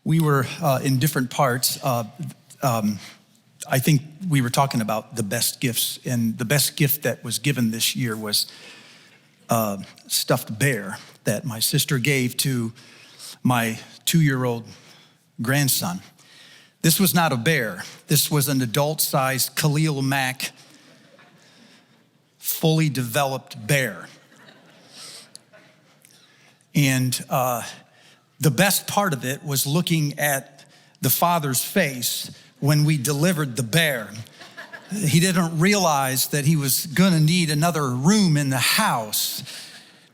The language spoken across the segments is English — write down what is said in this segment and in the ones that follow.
we were in different parts. I think we were talking about the best gifts, and the best gift that was given this year was a stuffed bear that my sister gave to my 2-year-old grandson. This was not a bear. This was an adult-sized Khalil Mack, fully developed bear. And the best part of it was looking at the father's face when we delivered the bear. He didn't realize that he was gonna need another room in the house.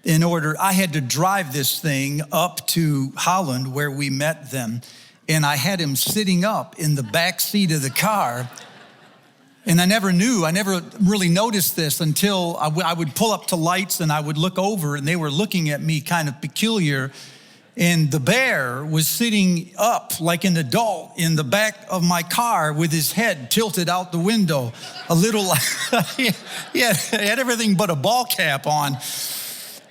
I had to drive this thing up to Holland where we met them, and I had him sitting up in the back seat of the car. And I never really noticed this until I would pull up to lights and I would look over and they were looking at me kind of peculiar. And the bear was sitting up like an adult in the back of my car with his head tilted out the window, a little, he had everything but a ball cap on.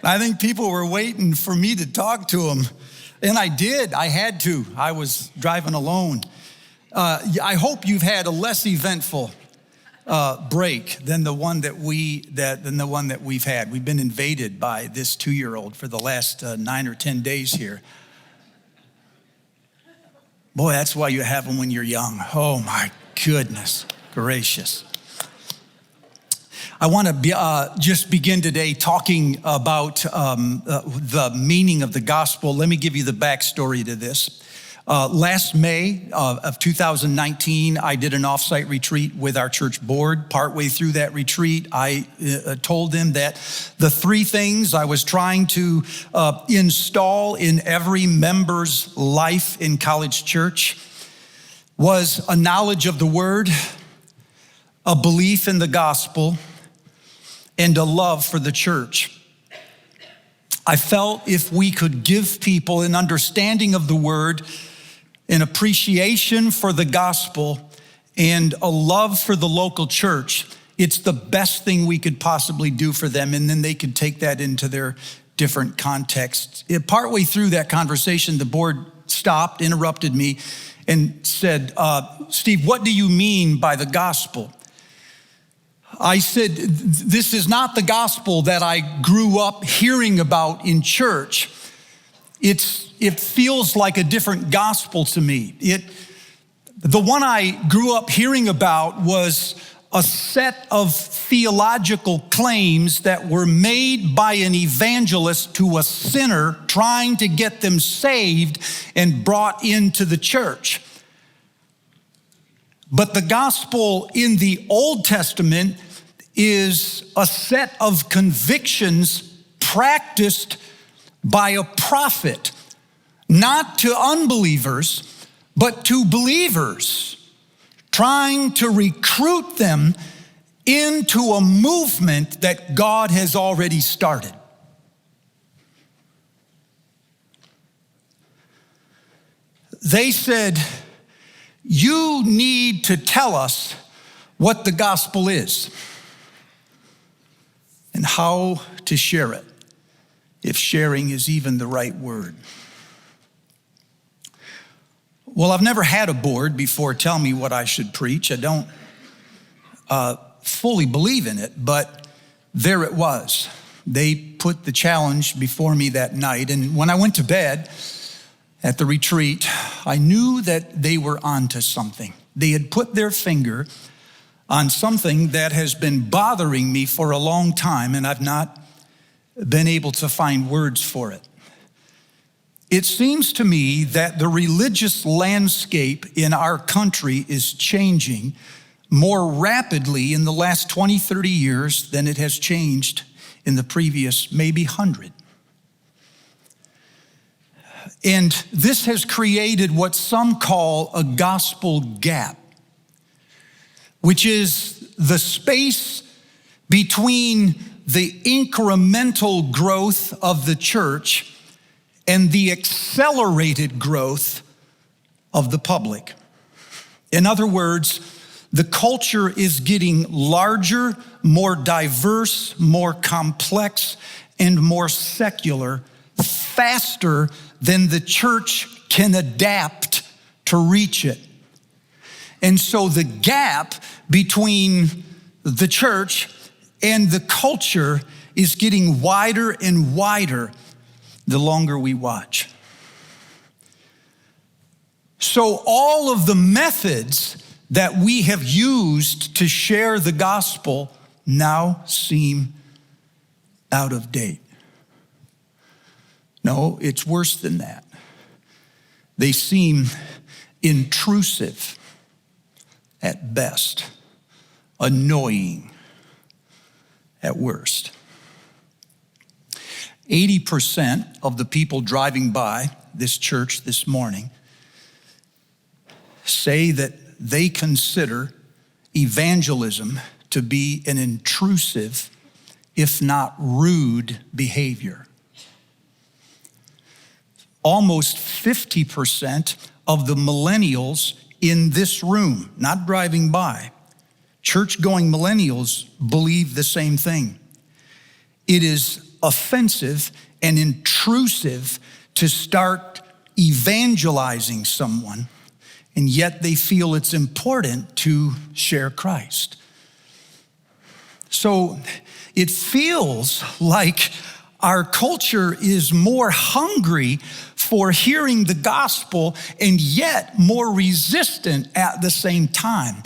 I think people were waiting for me to talk to him. And I did, I had to. I was driving alone. I hope you've had a less eventful break than the one that we've had. We've been invaded by this 2-year-old for the last 9 or 10 days here. Boy, that's why you have them when you're young. Oh my goodness gracious. I want to just begin today talking about the meaning of the gospel. Let me give you the backstory to this. Last May of 2019, I did an offsite retreat with our church board. Partway through that retreat, I told them that the 3 things I was trying to install in every member's life in College Church was a knowledge of the word, a belief in the gospel, and a love for the church. I felt if we could give people an understanding of the word, an appreciation for the gospel, and a love for the local church, it's the best thing we could possibly do for them, and then they could take that into their different contexts. Partway through that conversation, the board stopped, interrupted me, and said, Steve, what do you mean by the gospel? I said, this is not the gospel that I grew up hearing about in church. It feels like a different gospel to me. The one I grew up hearing about was a set of theological claims that were made by an evangelist to a sinner trying to get them saved and brought into the church. But the gospel in the Old Testament is a set of convictions practiced by a prophet, not to unbelievers, but to believers, trying to recruit them into a movement that God has already started. They said, you need to tell us what the gospel is and how to share it, if sharing is even the right word. Well, I've never had a board before tell me what I should preach. I don't fully believe in it, but there it was. They put the challenge before me that night, and when I went to bed at the retreat, I knew that they were onto something. They had put their finger on something that has been bothering me for a long time, and I've not been able to find words for it. It seems to me that the religious landscape in our country is changing more rapidly in the last 20, 30 years than it has changed in the previous maybe 100. And this has created what some call a gospel gap, which is the space between the incremental growth of the church and the accelerated growth of the public. In other words, the culture is getting larger, more diverse, more complex, and more secular faster than the church can adapt to reach it. And so the gap between the church and the culture is getting wider and wider the longer we watch. So all of the methods that we have used to share the gospel now seem out of date. No, it's worse than that. They seem intrusive at best, annoying at worst. 80% of the people driving by this church this morning say that they consider evangelism to be an intrusive, if not rude, behavior. Almost 50% of the millennials in this room, not driving by, church-going millennials believe the same thing. It is offensive and intrusive to start evangelizing someone, and yet they feel it's important to share Christ. So it feels like our culture is more hungry for hearing the gospel and yet more resistant at the same time.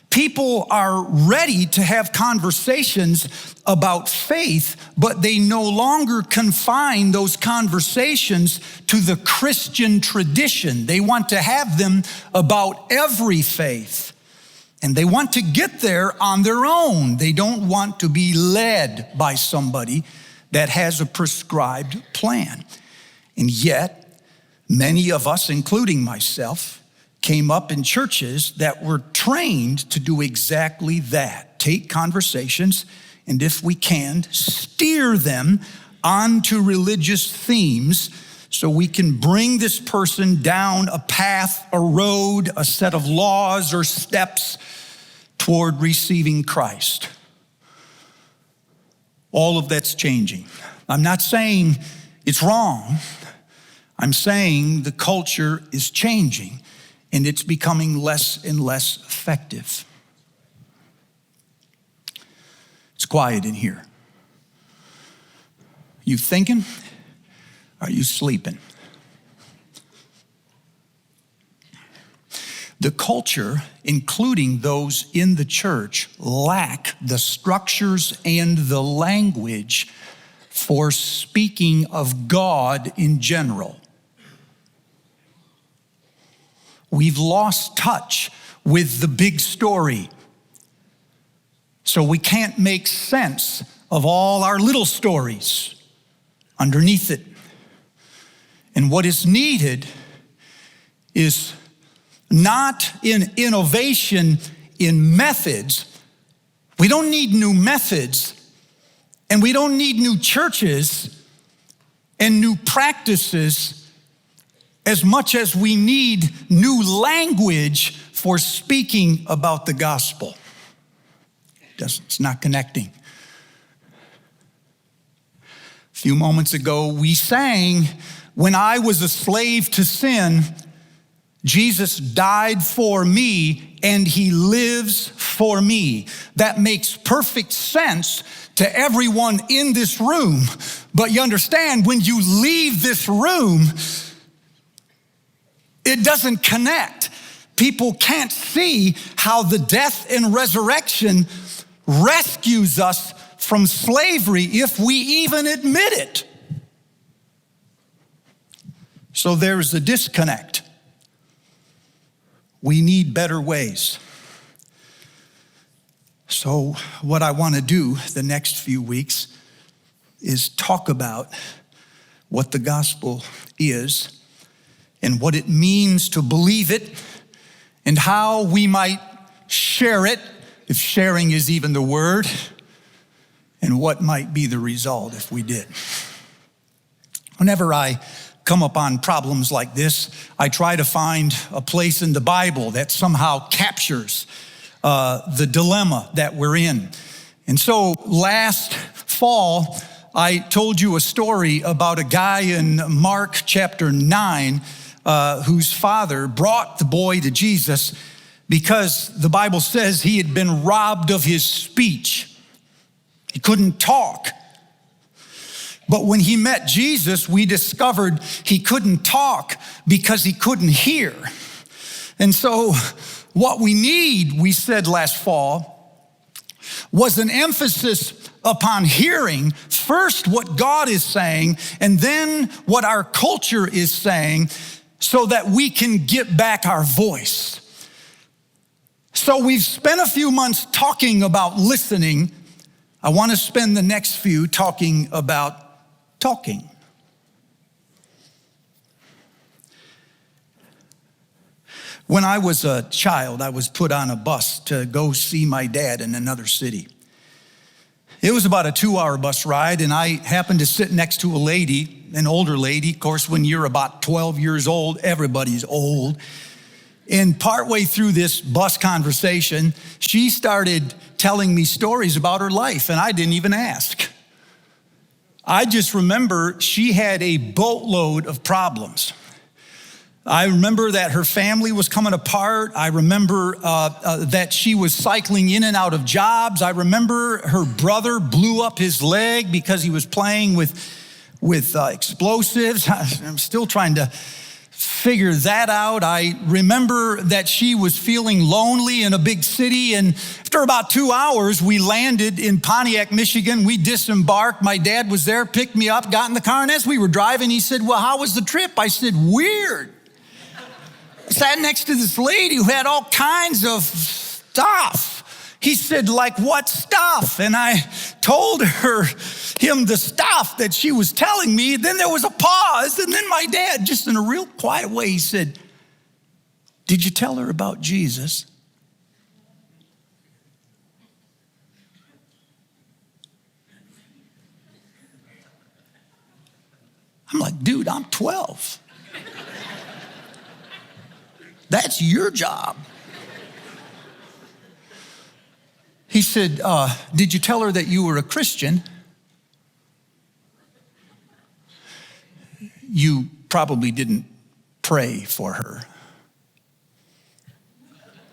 People are ready to have conversations about faith, but they no longer confine those conversations to the Christian tradition. They want to have them about every faith, and they want to get there on their own. They don't want to be led by somebody that has a prescribed plan. And yet, many of us, including myself, came up in churches that were trained to do exactly that. Take conversations, and if we can, steer them onto religious themes so we can bring this person down a path, a road, a set of laws or steps toward receiving Christ. All of that's changing. I'm not saying it's wrong. I'm saying the culture is changing and it's becoming less and less effective. It's quiet in here. You thinking? Are you sleeping? The culture, including those in the church, lack the structures and the language for speaking of God in general. We've lost touch with the big story, so we can't make sense of all our little stories underneath it. And what is needed is not in innovation in methods. We don't need new methods, and we don't need new churches and new practices as much as we need new language for speaking about the gospel. It's not connecting. A few moments ago, we sang, "When I was a slave to sin, Jesus died for me and he lives for me." That makes perfect sense to everyone in this room. But you understand, when you leave this room, it doesn't connect. People can't see how the death and resurrection rescues us from slavery if we even admit it. So there's a disconnect. We need better ways. So what I want to do the next few weeks is talk about what the gospel is and what it means to believe it and how we might share it, if sharing is even the word, and what might be the result if we did. Whenever I come upon problems like this, I try to find a place in the Bible that somehow captures the dilemma that we're in. And so last fall, I told you a story about a guy in Mark chapter 9 whose father brought the boy to Jesus because the Bible says he had been robbed of his speech. He couldn't talk. But when he met Jesus, we discovered he couldn't talk because he couldn't hear. And so what we need, we said last fall, was an emphasis upon hearing first what God is saying and then what our culture is saying so that we can get back our voice. So we've spent a few months talking about listening. I want to spend the next few talking about talking. When I was a child, I was put on a bus to go see my dad in another city. It was about a 2-hour bus ride, and I happened to sit next to a lady, an older lady. Of course, when you're about 12 years old, everybody's old. And partway through this bus conversation, she started telling me stories about her life, and I didn't even ask. I just remember she had a boatload of problems. I remember that her family was coming apart. I remember that she was cycling in and out of jobs. I remember her brother blew up his leg because he was playing with explosives. I'm still trying to figure that out. I remember that she was feeling lonely in a big city, and after about 2 hours, we landed in Pontiac, Michigan. We disembarked. My dad was there, picked me up, got in the car, and as we were driving, he said, "Well, how was the trip?" I said, "Weird." I sat next to this lady who had all kinds of stuff. He said, "Like what stuff?" And I told him the stuff that she was telling me. Then there was a pause. And then my dad, just in a real quiet way, he said, "Did you tell her about Jesus?" I'm like, "Dude, I'm 12. That's your job." He said, "Did you tell her that you were a Christian?" "You probably didn't pray for her."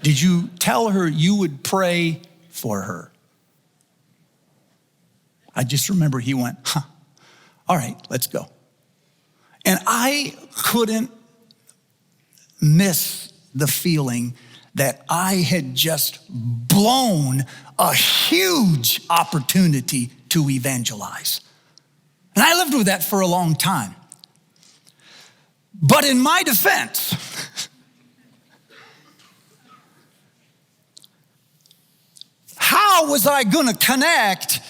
"Did you tell her you would pray for her?" I just remember he went, "All right, let's go." And I couldn't miss the feeling that I had just blown a huge opportunity to evangelize. And I lived with that for a long time. But in my defense, how was I going to connect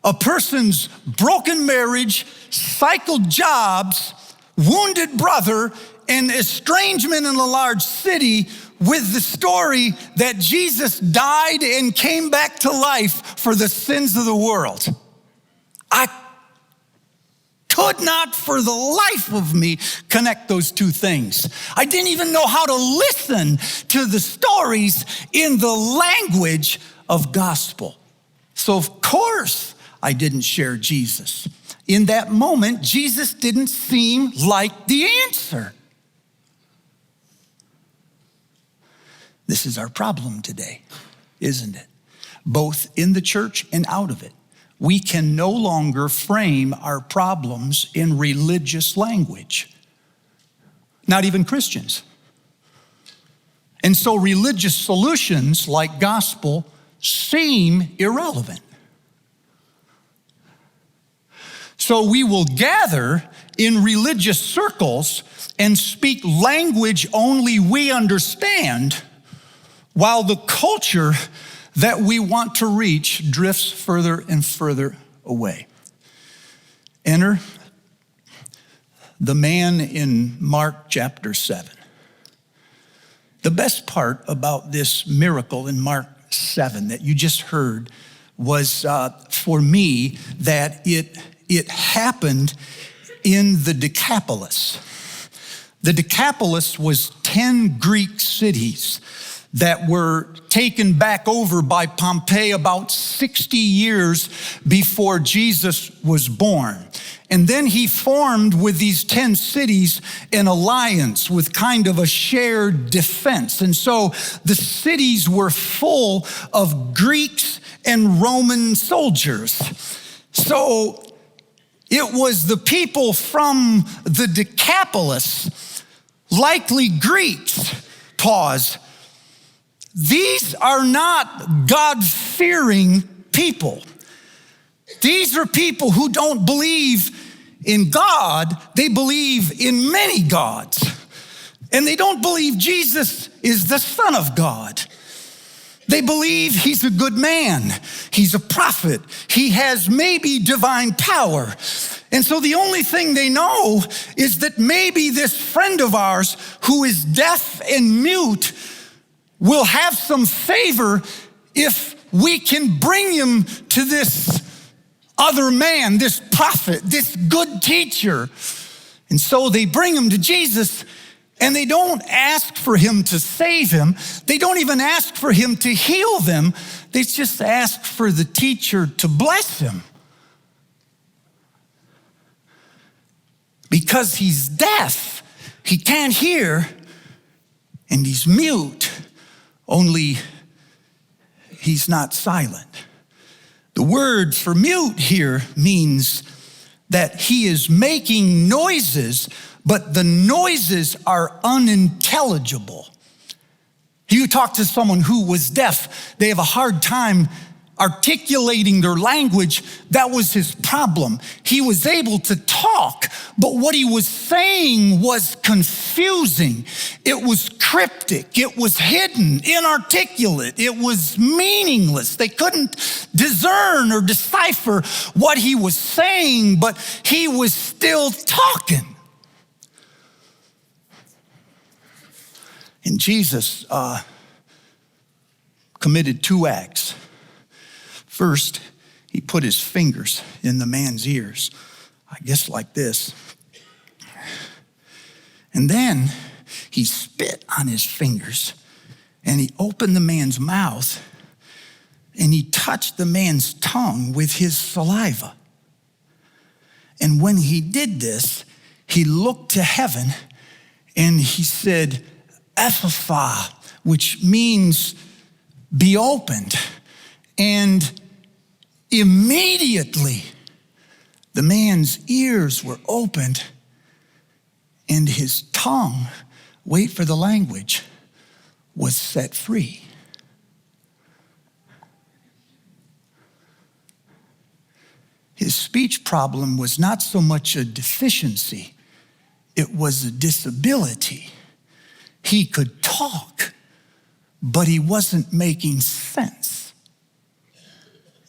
a person's broken marriage, cycled jobs, wounded brother, and estrangement in a large city with the story that Jesus died and came back to life for the sins of the world? I could not for the life of me connect those two things. I didn't even know how to listen to the stories in the language of gospel. So of course I didn't share Jesus. In that moment, Jesus didn't seem like the answer. This is our problem today, isn't it? Both in the church and out of it. We can no longer frame our problems in religious language. Not even Christians. And so religious solutions like gospel seem irrelevant. So we will gather in religious circles and speak language only we understand, while the culture that we want to reach drifts further and further away. Enter the man in Mark chapter 7. The best part about this miracle in Mark 7 that you just heard was for me that it happened in the Decapolis. The Decapolis was 10 Greek cities that were taken back over by Pompey about 60 years before Jesus was born. And then he formed with these 10 cities an alliance with kind of a shared defense. And so the cities were full of Greeks and Roman soldiers. So it was the people from the Decapolis, likely Greeks. Pause. These are not God-fearing people. These are people who don't believe in God. They believe in many gods. And they don't believe Jesus is the Son of God. They believe he's a good man. He's a prophet. He has maybe divine power. And so the only thing they know is that maybe this friend of ours who is deaf and mute will have some favor if we can bring him to this other man, this prophet, this good teacher. And so they bring him to Jesus, and they don't ask for him to save him. They don't even ask for him to heal them. They just ask for the teacher to bless him. Because he's deaf, he can't hear, and he's mute, only he's not silent. The word for mute here means that he is making noises, but the noises are unintelligible. You talk to someone who was deaf, they have a hard time articulating their language. That was his problem. He was able to talk, but what he was saying was confusing. It was cryptic. It was hidden, inarticulate. It was meaningless. They couldn't discern or decipher what he was saying, but he was still talking. And Jesus committed 2 acts. First, he put his fingers in the man's ears, I guess like this. And then he spit on his fingers, and he opened the man's mouth, and he touched the man's tongue with his saliva. And when he did this, he looked to heaven, and he said, Ephphatha, which means be opened. And immediately, the man's ears were opened, and his tongue, wait for the language, was set free. His speech problem was not so much a deficiency, it was a disability. He could talk, but he wasn't making sense.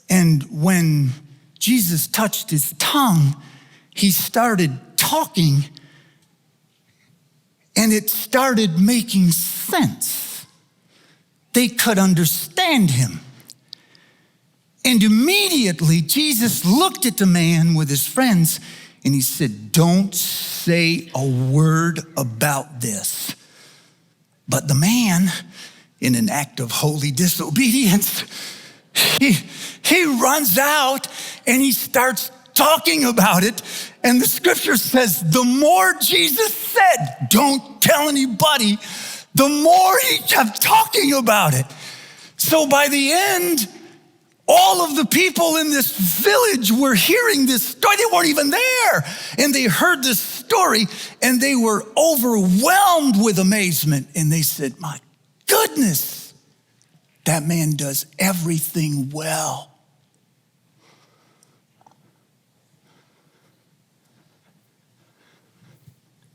And when Jesus touched his tongue, he started talking, and it started making sense. They could understand him. And immediately, Jesus looked at the man with his friends, and he said, don't say a word about this. But the man, in an act of holy disobedience, he runs out and he starts talking about it. And the scripture says, the more Jesus said, don't tell anybody, the more he kept talking about it. So by the end, all of the people in this village were hearing this story. They weren't even there. And they heard this story, and they were overwhelmed with amazement. And they said, my goodness, that man does everything well.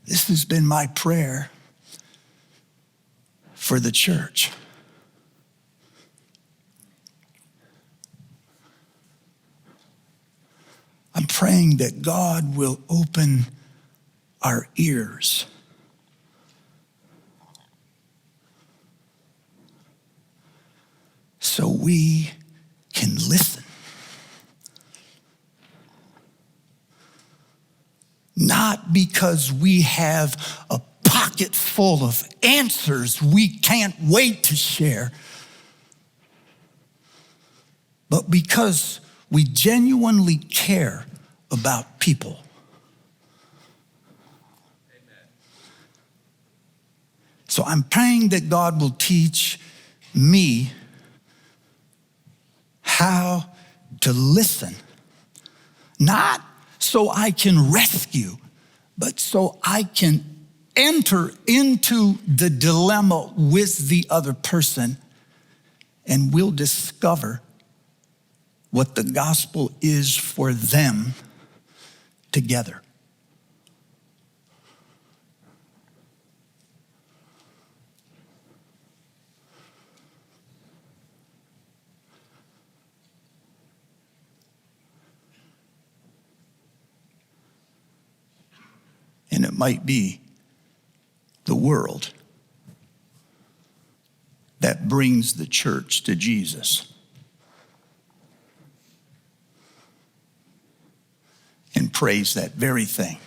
This has been my prayer for the church. I'm praying that God will open our ears so we can listen. Not because we have a pocket pocket full of answers we can't wait to share, but because we genuinely care about people. Amen. So I'm praying that God will teach me how to listen, not so I can rescue, but so I can enter into the dilemma with the other person, and we'll discover what the gospel is for them together. And it might be the world that brings the church to Jesus. And praise that very thing.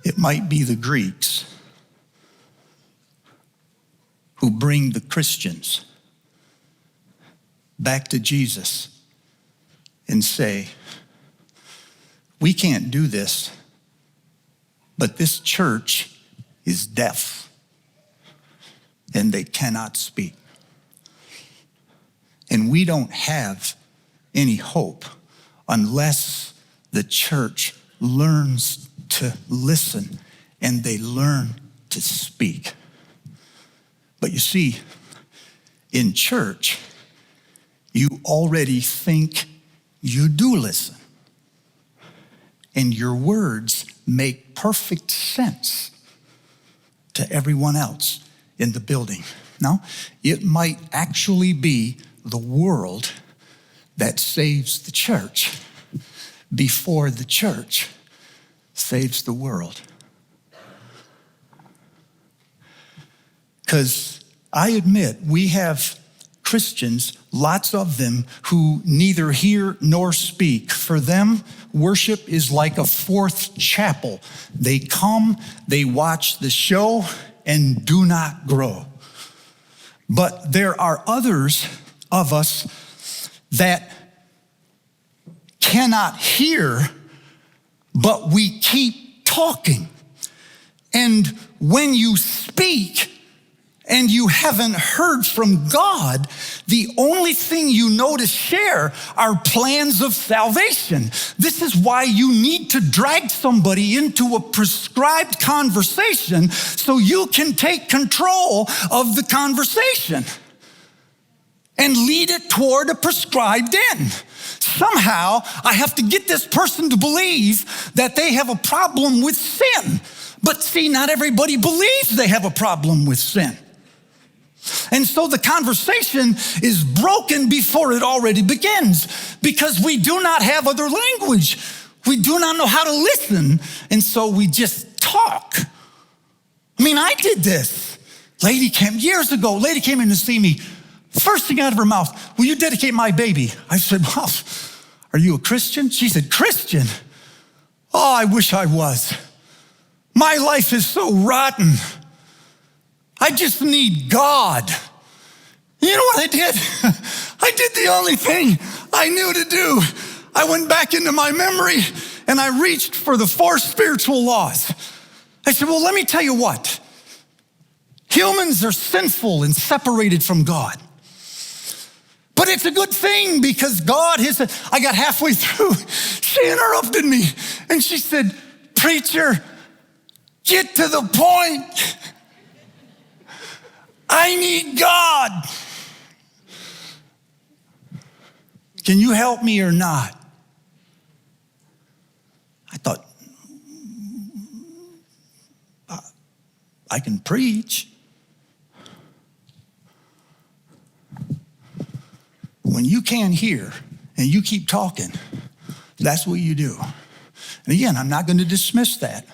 It might be the Greeks who bring the Christians back to Jesus and say, we can't do this, but this church is deaf and they cannot speak. And we don't have any hope unless the church learns to listen and they learn to speak. But you see, in church, you already think you do listen. And your words make perfect sense to everyone else in the building. Now, it might actually be the world that saves the church before the church saves the world. Because I admit, we have Christians, lots of them, who neither hear nor speak. For them, worship is like a fourth chapel. They come, they watch the show, and do not grow. But there are others of us that cannot hear, but we keep talking. And when you speak and you haven't heard from God, the only thing you know to share are plans of salvation. This is why you need to drag somebody into a prescribed conversation so you can take control of the conversation and lead it toward a prescribed end. Somehow, I have to get this person to believe that they have a problem with sin. But see, not everybody believes they have a problem with sin. And so the conversation is broken before it already begins because we do not have other language. We do not know how to listen, and so we just talk. I mean, I did this. Years ago, lady came in to see me. First thing out of her mouth, will you dedicate my baby? I said, well, are you a Christian? She said, Christian? Oh, I wish I was. My life is so rotten. I just need God. You know what I did? I did the only thing I knew to do. I went back into my memory and I reached for the 4 spiritual laws. I said, well, let me tell you what. Humans are sinful and separated from God. But it's a good thing because God has, I got halfway through. She interrupted me and she said, preacher, get to the point. I need God. Can you help me or not? I thought, I can preach. When you can't hear and you keep talking, that's what you do. And again, I'm not going to dismiss that.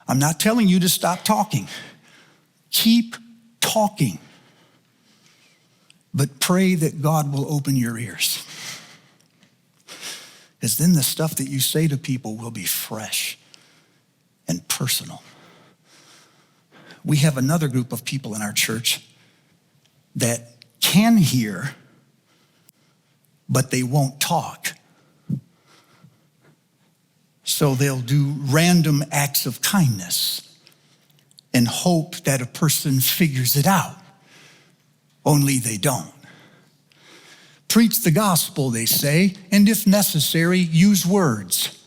I'm not telling you to stop talking. Keep talking. But pray that God will open your ears. Because then the stuff that you say to people will be fresh and personal. We have another group of people in our church that can hear, but they won't talk. So they'll do random acts of kindness and hope that a person figures it out, only they don't. Preach the gospel, they say, and if necessary, use words.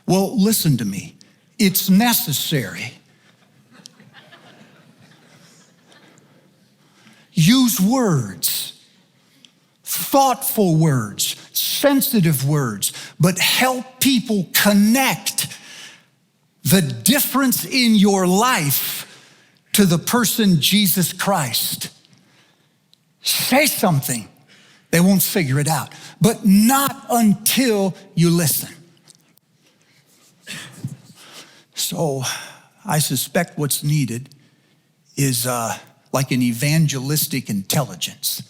Well, listen to me. It's necessary. Use words, thoughtful words, sensitive words, but help people connect the difference in your life to the person Jesus Christ. Say something. They won't figure it out, but not until you listen. So I suspect what's needed is like an evangelistic intelligence.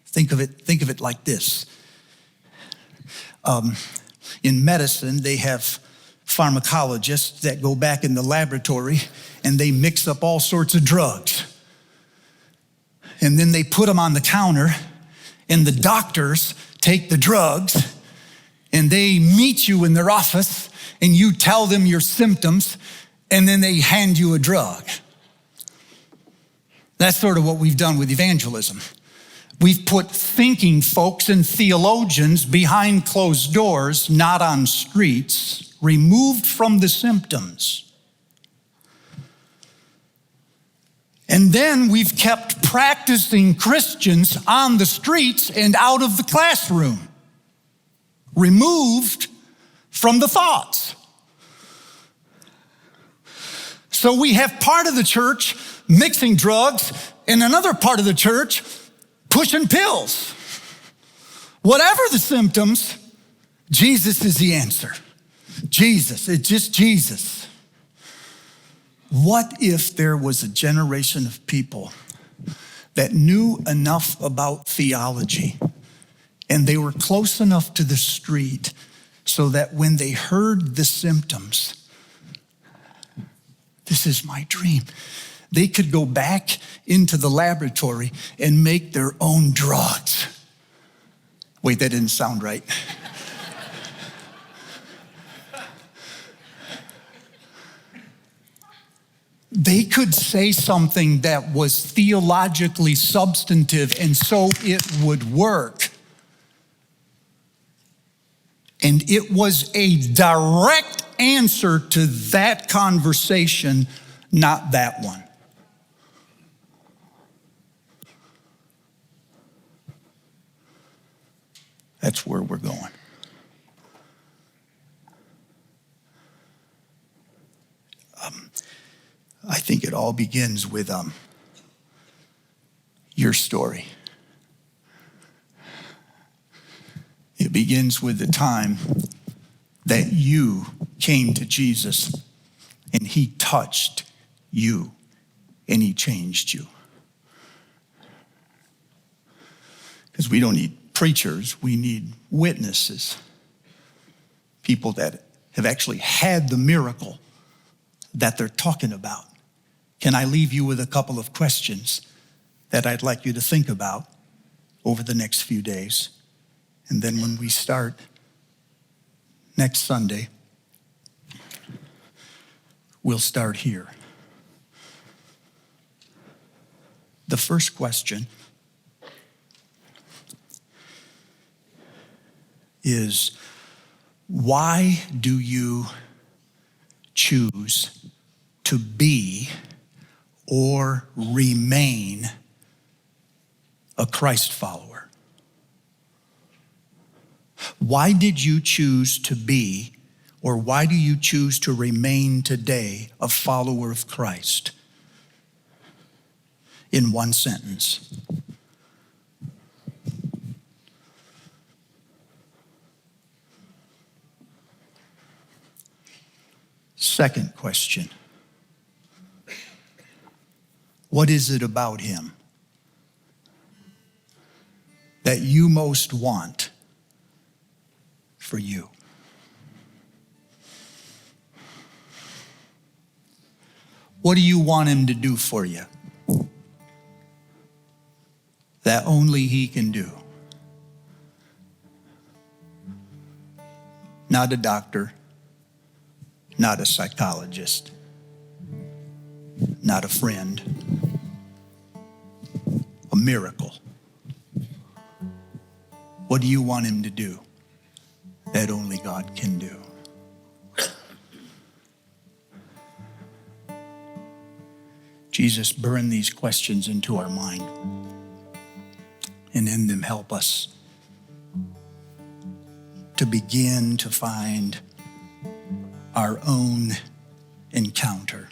Think of it like this. In medicine, they have pharmacologists that go back in the laboratory and they mix up all sorts of drugs. And then they put them on the counter, and the doctors take the drugs and they meet you in their office and you tell them your symptoms, and then they hand you a drug. That's sort of what we've done with evangelism. We've put thinking folks and theologians behind closed doors, not on streets, removed from the symptoms. And then we've kept practicing Christians on the streets and out of the classroom, removed from the thoughts. So we have part of the church mixing drugs and another part of the church pushing pills. Whatever the symptoms, Jesus is the answer. Jesus, it's just Jesus. What if there was a generation of people that knew enough about theology and they were close enough to the street so that when they heard the symptoms, this is my dream, they could go back into the laboratory and make their own drugs. Wait, that didn't sound right. They could say something that was theologically substantive, and so it would work. And it was a direct answer to that conversation, not that one. That's where we're going. I think it all begins with your story. It begins with the time that you came to Jesus and he touched you and he changed you. Because we don't need preachers, we need witnesses. People that have actually had the miracle that they're talking about. Can I leave you with a couple of questions that I'd like you to think about over the next few days? And then when we start next Sunday, we'll start here. The first question is, why do you choose to be or remain a Christ follower? Why did you choose to be, or why do you choose to remain today a follower of Christ? In one sentence. Second question. What is it about him that you most want for you? What do you want him to do for you? That only he can do. Not a doctor, not a psychologist, not a friend. A miracle. What do you want him to do? That only God can do. Jesus, burn these questions into our mind, and in them help us to begin to find our own encounter